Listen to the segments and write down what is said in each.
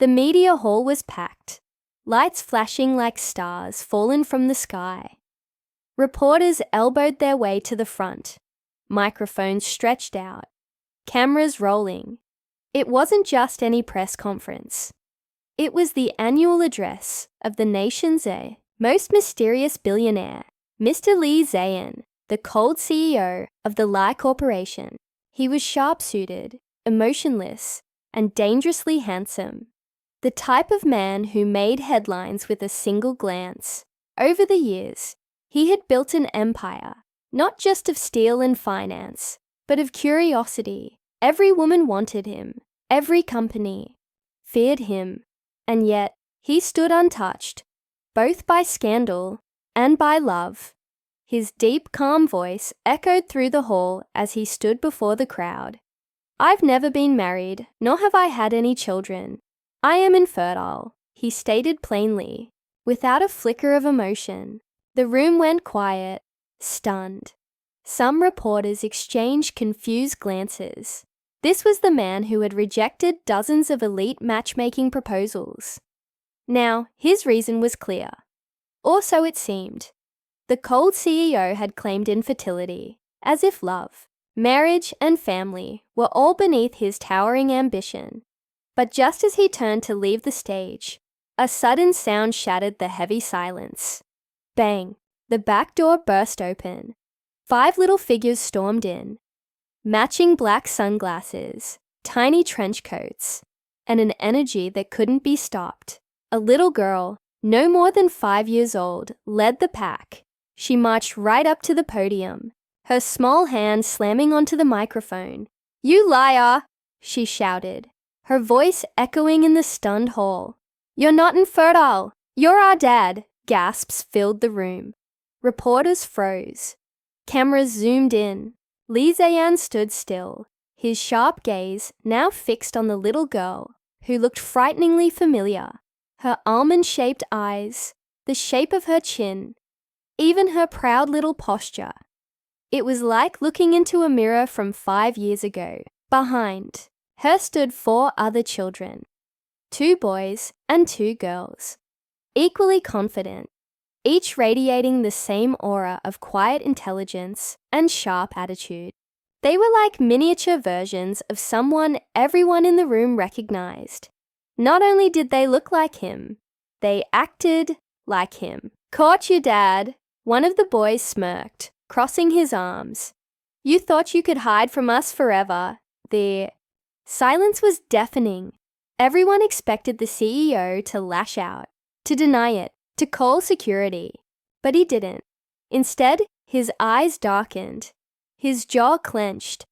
The media hall was packed, lights flashing like stars fallen from the sky. Reporters elbowed their way to the front, microphones stretched out, cameras rolling. It wasn't just any press conference. It was the annual address of the nation's most mysterious billionaire, Mr. Lee Zayan, the cold CEO of the Lie Corporation. He was sharp-suited, emotionless, and dangerously handsome. The type of man who made headlines with a single glance. Over the years, he had built an empire, not just of steel and finance, but of curiosity. Every woman wanted him, every company feared him, and yet he stood untouched, both by scandal and by love. His deep, calm voice echoed through the hall as he stood before the crowd. "I've never been married, nor have I had any children. I am infertile," he stated plainly, without a flicker of emotion. The room went quiet, stunned. Some reporters exchanged confused glances. This was the man who had rejected dozens of elite matchmaking proposals. Now, his reason was clear. Or so it seemed. The cold CEO had claimed infertility, as if love, marriage, and family were all beneath his towering ambition. But just as he turned to leave the stage, a sudden sound shattered the heavy silence. Bang! The back door burst open. 5 little figures stormed in. Matching black sunglasses, tiny trench coats, and an energy that couldn't be stopped. A little girl, no more than 5 years old, led the pack. She marched right up to the podium, her small hand slamming onto the microphone. "You liar!" she shouted, her voice echoing in the stunned hall. "You're not infertile! You're our dad!" Gasps filled the room. Reporters froze. Cameras zoomed in. Lee Zayan stood still, his sharp gaze now fixed on the little girl, who looked frighteningly familiar. Her almond-shaped eyes, the shape of her chin, even her proud little posture. It was like looking into a mirror from 5 years ago. Behind her stood 4 other children, 2 boys and 2 girls, equally confident, each radiating the same aura of quiet intelligence and sharp attitude. They were like miniature versions of someone everyone in the room recognized. Not only did they look like him, they acted like him. "Caught you, Dad," one of the boys smirked, crossing his arms. "You thought you could hide from us forever." The silence was deafening. Everyone expected the CEO to lash out, to deny it, to call security. But he didn't. Instead, his eyes darkened, his jaw clenched.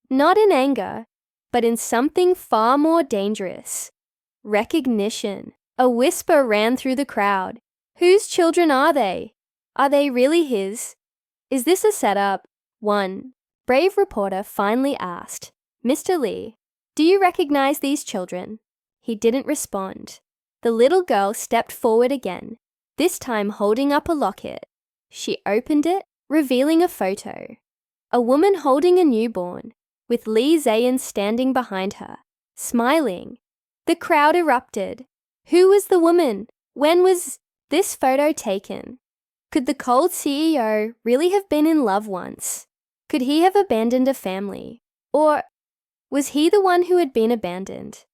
Not in anger, but in something far more dangerous. Recognition. A whisper ran through the crowd. "Whose children are they? Are they really his? Is this a setup?" One brave reporter finally asked, "Mr. Lee, do you recognize these children?" He didn't respond. The little girl stepped forward again, this time holding up a locket. She opened it, revealing a photo. A woman holding a newborn, with Lee Zayan standing behind her, smiling. The crowd erupted. Who was the woman? When was this photo taken? Could the cold CEO really have been in love once? Could he have abandoned a family? Or was he the one who had been abandoned?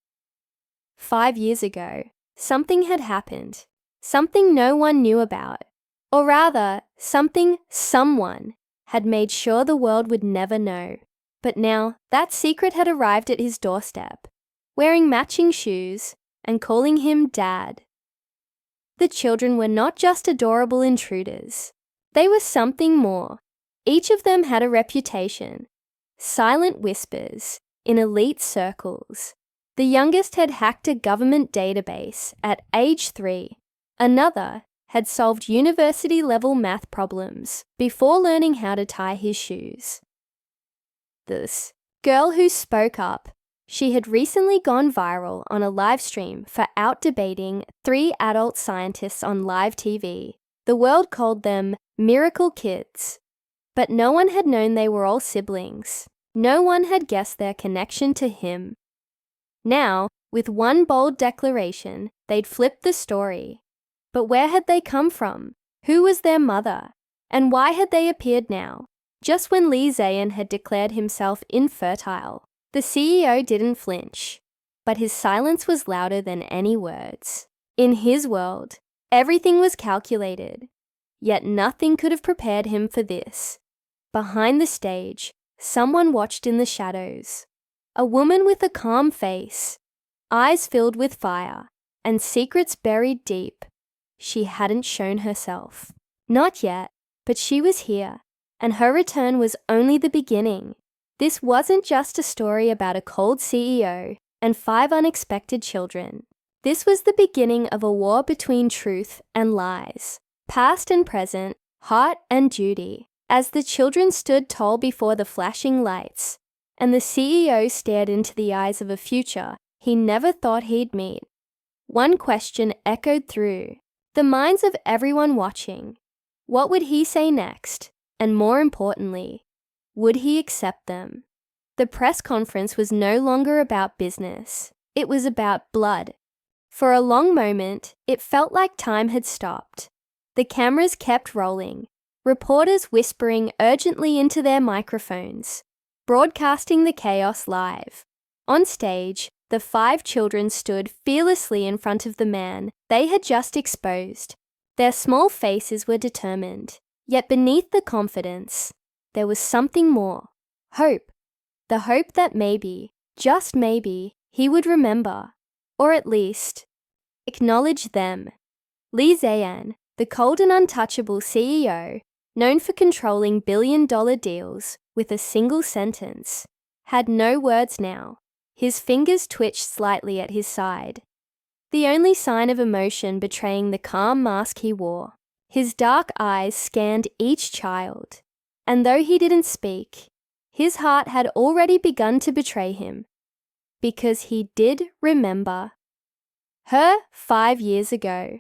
5 years ago, something had happened. Something no one knew about. Or rather, something someone had made sure the world would never know. But now, that secret had arrived at his doorstep, wearing matching shoes and calling him Dad. The children were not just adorable intruders. They were something more. Each of them had a reputation. Silent whispers in elite circles. The youngest had hacked a government database at age 3. Another had solved university-level math problems before learning how to tie his shoes. This girl who spoke up. She had recently gone viral on a live stream for out-debating 3 adult scientists on live TV. The world called them miracle kids. But no one had known they were all siblings. No one had guessed their connection to him. Now, With one bold declaration, they'd flipped the story. But where had they come from? Who was their mother? And why had they appeared now? Just when Lee Zayan had declared himself infertile, the CEO didn't flinch. But his silence was louder than any words. In his world, everything was calculated. Yet nothing could have prepared him for this. Behind the stage, someone watched in the shadows. A woman with a calm face, eyes filled with fire, and secrets buried deep. She hadn't shown herself. Not yet, but she was here, and her return was only the beginning. This wasn't just a story about a cold CEO and 5 unexpected children. This was the beginning of a war between truth and lies, past and present, heart and duty. As the children stood tall before the flashing lights, and the CEO stared into the eyes of a future he never thought he'd meet, one question echoed through the minds of everyone watching. What would he say next? And more importantly, would he accept them? The press conference was no longer about business. It was about blood. For a long moment, it felt like time had stopped. The cameras kept rolling, reporters whispering urgently into their microphones, broadcasting the chaos live. On stage, the 5 children stood fearlessly in front of the man they had just exposed. Their small faces were determined, yet beneath the confidence, there was something more. Hope. The hope that maybe, just maybe, he would remember, or at least, acknowledge them. Lee Zayan, the cold and untouchable CEO, known for controlling billion-dollar deals with a single sentence, had no words now. His fingers twitched slightly at his side, the only sign of emotion betraying the calm mask he wore. His dark eyes scanned each child, and though he didn't speak, his heart had already begun to betray him, because he did remember her 5 years ago.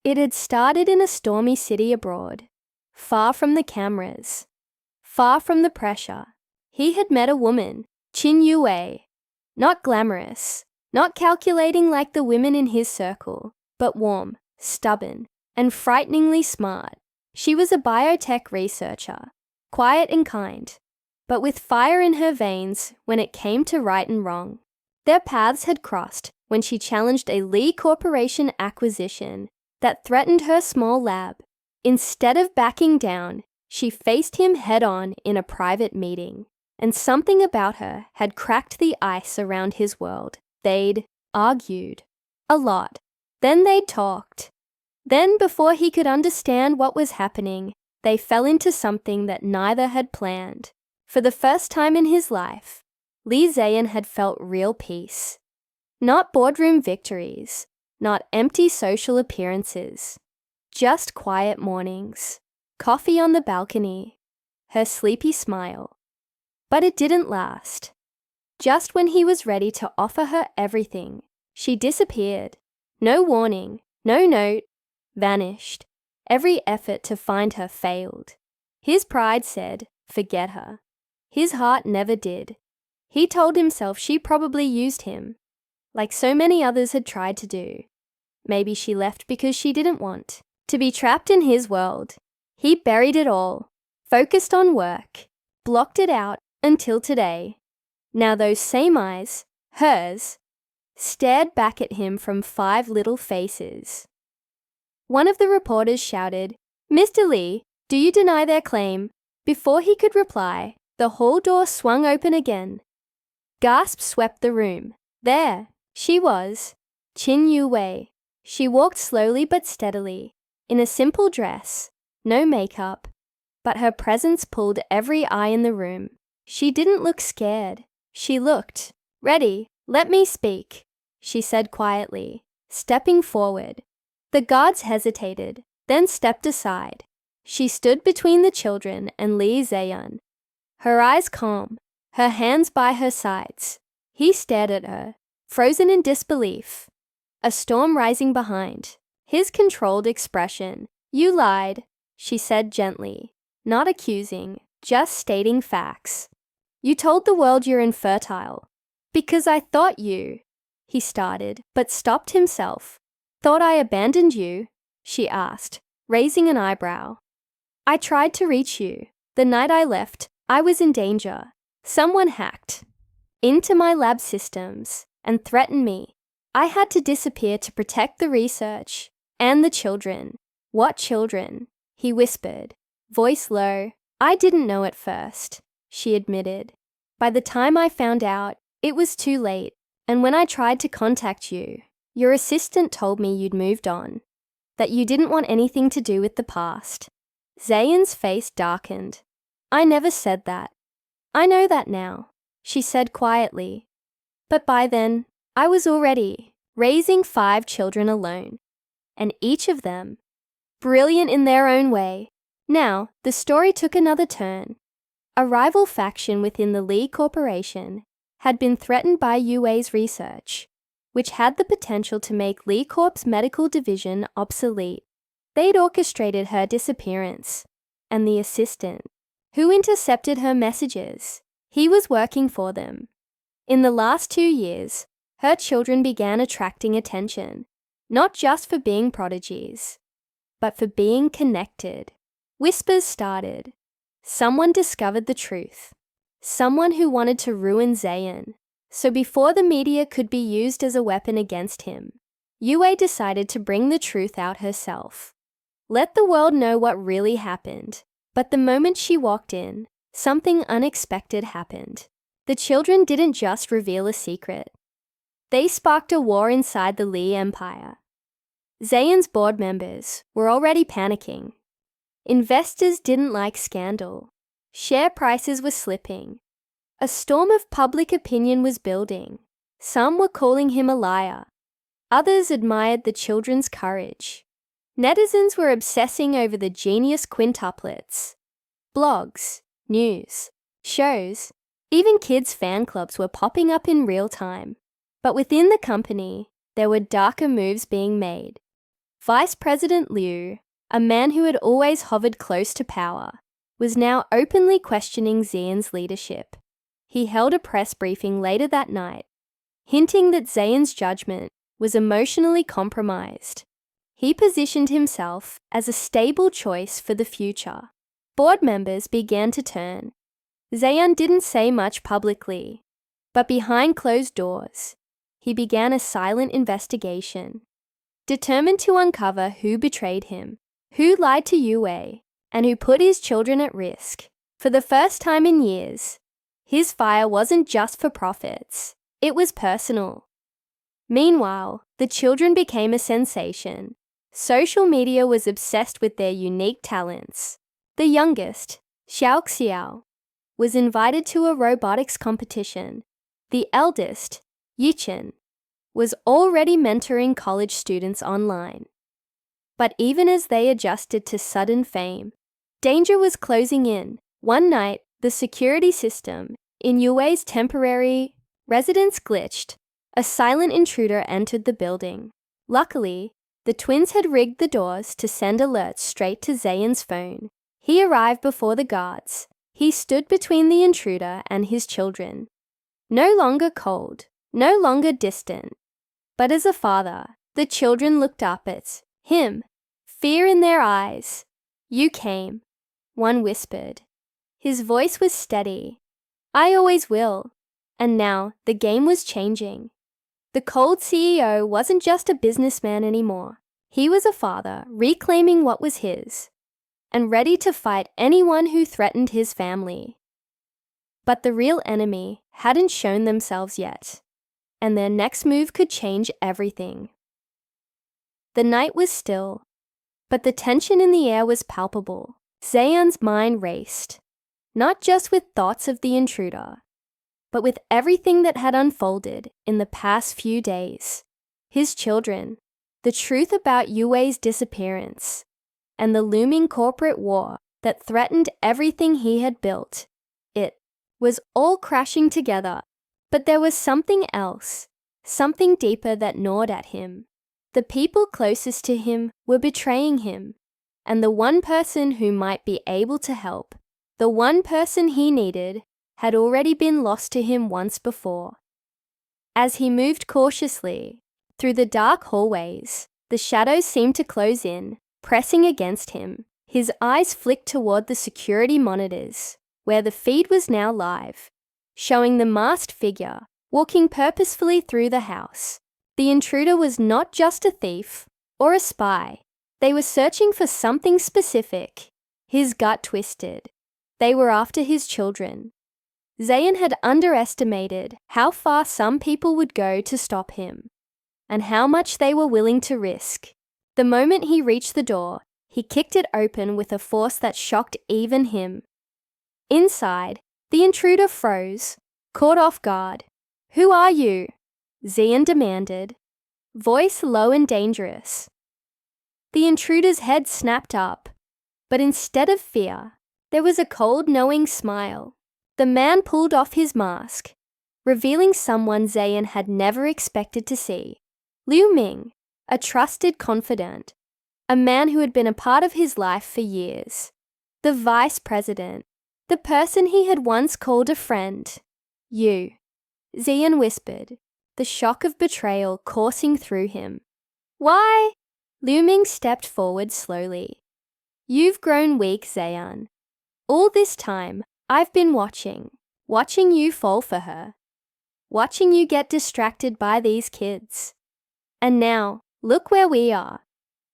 It had started in a stormy city abroad, far from the cameras, far from the pressure. He had met a woman, Chin Yue, not glamorous, not calculating like the women in his circle, but warm, stubborn, and frighteningly smart. She was a biotech researcher, quiet and kind, but with fire in her veins when it came to right and wrong. Their paths had crossed when she challenged a Lee Corporation acquisition that threatened her small lab. Instead of backing down, she faced him head-on in a private meeting, and something about her had cracked the ice around his world. They'd argued a lot. Then they'd talked. Then, before he could understand what was happening, they fell into something that neither had planned. For the first time in his life, Lee Zayan had felt real peace. Not boardroom victories, not empty social appearances, just quiet mornings, coffee on the balcony, her sleepy smile. But it didn't last. Just when he was ready to offer her everything, she disappeared. No warning, no note, vanished. Every effort to find her failed. His pride said, forget her. His heart never did. He told himself she probably used him, like so many others had tried to do. Maybe she left because she didn't want to be trapped in his world. He buried it all, focused on work, blocked it out until today. Now those same eyes, hers, stared back at him from 5 little faces. One of the reporters shouted, "Mr. Lee, do you deny their claim?" Before he could reply, the hall door swung open again. Gasps swept the room. There, she was, Chin Yue. She walked slowly but steadily, in a simple dress, no makeup, but her presence pulled every eye in the room. She didn't look scared. She looked ready. "Let me speak," she said quietly, stepping forward. The guards hesitated, then stepped aside. She stood between the children and Lee Zayan, her eyes calm, her hands by her sides. He stared at her, frozen in disbelief, a storm rising behind. His controlled expression. "You lied," she said gently, not accusing, just stating facts. "You told the world you're infertile, because I thought you." he started, but stopped himself. "Thought I abandoned you?" she asked, raising an eyebrow. "I tried to reach you. The night I left, I was in danger. Someone hacked into my lab systems and threatened me. I had to disappear to protect the research and the children." "What children?" he whispered, voice low. "I didn't know at first," she admitted. "By the time I found out, it was too late. And when I tried to contact you, your assistant told me you'd moved on, that you didn't want anything to do with the past." Zayn's face darkened. "I never said that. I know that now," she said quietly. "But by then, I was already raising 5 children alone, and each of them brilliant in their own way." Now, the story took another turn. A rival faction within the Lee Corporation had been threatened by Yue's research, which had the potential to make Lee Corp's medical division obsolete. They'd orchestrated her disappearance, and the assistant, who intercepted her messages, he was working for them. In the last 2 years, her children began attracting attention, not just for being prodigies, but for being connected. Whispers started. Someone discovered the truth. Someone who wanted to ruin Zayn. So before the media could be used as a weapon against him, Yue decided to bring the truth out herself. Let the world know what really happened. But the moment she walked in, something unexpected happened. The children didn't just reveal a secret. They sparked a war inside the Lee Empire. Zayn's board members were already panicking. Investors didn't like scandal. Share prices were slipping. A storm of public opinion was building. Some were calling him a liar. Others admired the children's courage. Netizens were obsessing over the genius quintuplets. Blogs, news, shows, even kids' fan clubs were popping up in real time. But within the company, there were darker moves being made. Vice President Liu, a man who had always hovered close to power, was now openly questioning Zayn's leadership. He held a press briefing later that night, hinting that Zayn's judgment was emotionally compromised. He positioned himself as a stable choice for the future. Board members began to turn. Zayn didn't say much publicly, but behind closed doors, he began a silent investigation, determined to uncover who betrayed him, who lied to Yue, and who put his children at risk. For the first time in years, his fire wasn't just for profits, it was personal. Meanwhile, the children became a sensation. Social media was obsessed with their unique talents. The youngest, Xiao, was invited to a robotics competition. The eldest, Yichen, was already mentoring college students online. But even as they adjusted to sudden fame, danger was closing in. One night, the security system in Yue's temporary residence glitched. A silent intruder entered the building. Luckily, the twins had rigged the doors to send alerts straight to Zayn's phone. He arrived before the guards. He stood between the intruder and his children. No longer cold, no longer distant, but as a father, the children looked up at him, fear in their eyes. "You came," one whispered. His voice was steady. "I always will." And now the game was changing. The cold CEO wasn't just a businessman anymore. He was a father reclaiming what was his and ready to fight anyone who threatened his family. But the real enemy hadn't shown themselves yet, and their next move could change everything. The night was still, but the tension in the air was palpable. Zayn's mind raced, not just with thoughts of the intruder, but with everything that had unfolded in the past few days. His children, the truth about Yue's disappearance, and the looming corporate war that threatened everything he had built. It was all crashing together. But there was something else, something deeper that gnawed at him. The people closest to him were betraying him, and the one person who might be able to help, the one person he needed, had already been lost to him once before. As he moved cautiously through the dark hallways, the shadows seemed to close in, pressing against him. His eyes flicked toward the security monitors, where the feed was now live, showing the masked figure walking purposefully through the house. The intruder was not just a thief or a spy. They were searching for something specific. His gut twisted. They were after his children. Zayn had underestimated how far some people would go to stop him, and how much they were willing to risk. The moment he reached the door, he kicked it open with a force that shocked even him. Inside, the intruder froze, caught off guard. "Who are you?" Zayn demanded, voice low and dangerous. The intruder's head snapped up, but instead of fear, there was a cold, knowing smile. The man pulled off his mask, revealing someone Zayn had never expected to see. Liu Ming, a trusted confidant, a man who had been a part of his life for years. The vice president, the person he had once called a friend. "You," Zayn whispered, the shock of betrayal coursing through him. "Why?" Liu Ming stepped forward slowly. "You've grown weak, Zayn. All this time, I've been watching you fall for her, watching you get distracted by these kids. And now, look where we are.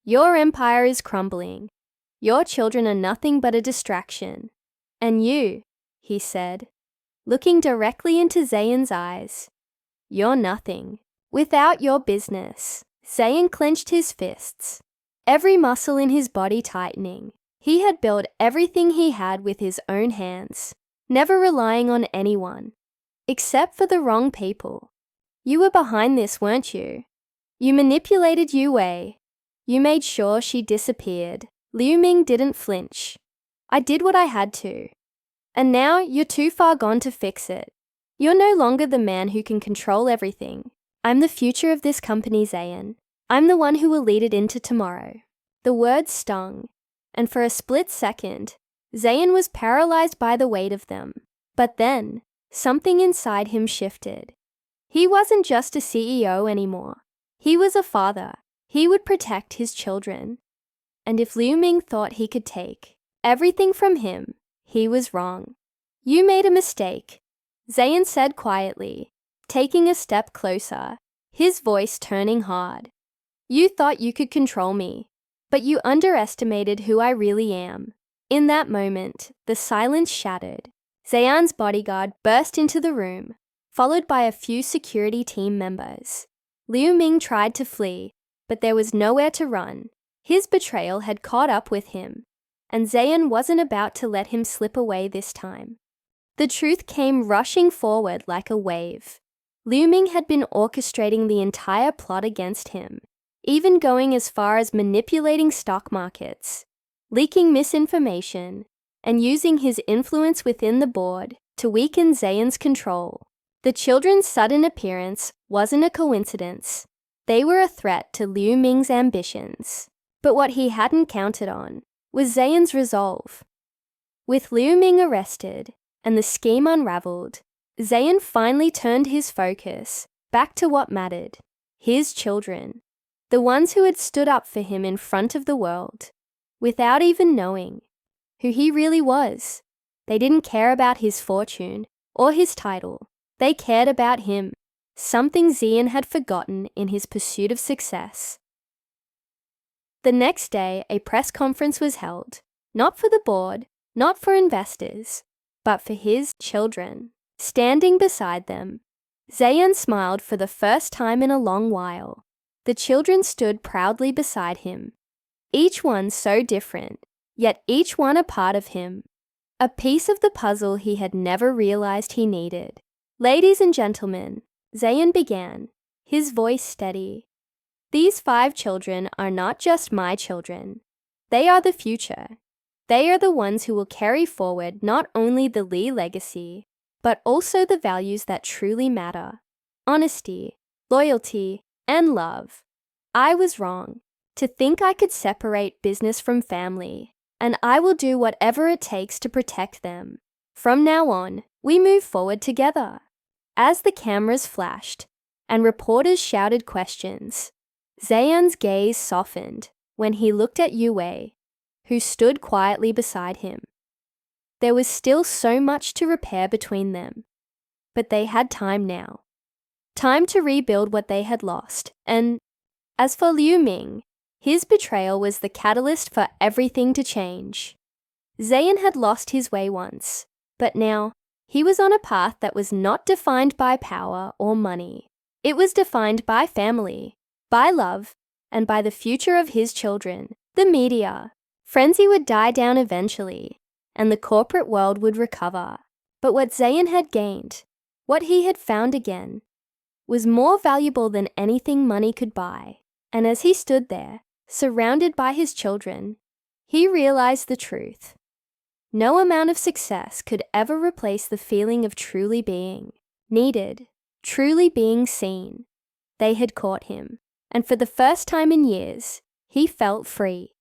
Your empire is crumbling. Your children are nothing but a distraction. And you," he said, looking directly into Zayn's eyes, "you're nothing. Without your business." Zayn clenched his fists, every muscle in his body tightening. He had built everything he had with his own hands, never relying on anyone, except for the wrong people. You were behind this, weren't you? You manipulated Yue Wei. You made sure she disappeared. Liu Ming didn't flinch. "I did what I had to. And now you're too far gone to fix it. You're no longer the man who can control everything. I'm the future of this company, Zayn. I'm the one who will lead it into tomorrow." The words stung, and for a split second, Zayn was paralyzed by the weight of them. But then, something inside him shifted. He wasn't just a CEO anymore. He was a father. He would protect his children. And if Liu Ming thought he could take everything from him, he was wrong. "You made a mistake," Zayn said quietly, taking a step closer, his voice turning hard. "You thought you could control me, but you underestimated who I really am." In that moment, the silence shattered. Zayn's bodyguard burst into the room, followed by a few security team members. Liu Ming tried to flee, but there was nowhere to run. His betrayal had caught up with him, and Zayn wasn't about to let him slip away this time. The truth came rushing forward like a wave. Liu Ming had been orchestrating the entire plot against him, even going as far as manipulating stock markets, leaking misinformation, and using his influence within the board to weaken Zayn's control. The children's sudden appearance wasn't a coincidence. They were a threat to Liu Ming's ambitions. But what he hadn't counted on was Zayn's resolve. With Liu Ming arrested and the scheme unraveled, Zayn finally turned his focus back to what mattered: his children. The ones who had stood up for him in front of the world, without even knowing who he really was. They didn't care about his fortune or his title. They cared about him, something Zayn had forgotten in his pursuit of success. The next day, a press conference was held, not for the board, not for investors, but for his children. Standing beside them, Zayn smiled for the first time in a long while. The children stood proudly beside him, each one so different, yet each one a part of him, a piece of the puzzle he had never realized he needed. "Ladies and gentlemen," Zayn began, his voice steady, "these 5 children are not just my children. They are the future. They are the ones who will carry forward not only the Li legacy, but also the values that truly matter: honesty, loyalty, and love. I was wrong to think I could separate business from family, and I will do whatever it takes to protect them. From now on, we move forward together." As the cameras flashed, and reporters shouted questions. Zayan's gaze softened when he looked at Yue, who stood quietly beside him. There was still so much to repair between them, but they had time now. Time to rebuild what they had lost, and as for Liu Ming, his betrayal was the catalyst for everything to change. Zayan had lost his way once, but now he was on a path that was not defined by power or money. It was defined by family, by love, and by the future of his children. The media. Frenzy would die down eventually, and the corporate world would recover. But what Zayan had gained, what he had found again, was more valuable than anything money could buy. And as he stood there, surrounded by his children, he realized the truth. No amount of success could ever replace the feeling of truly being needed, truly being seen. They had caught him, and for the first time in years, he felt free.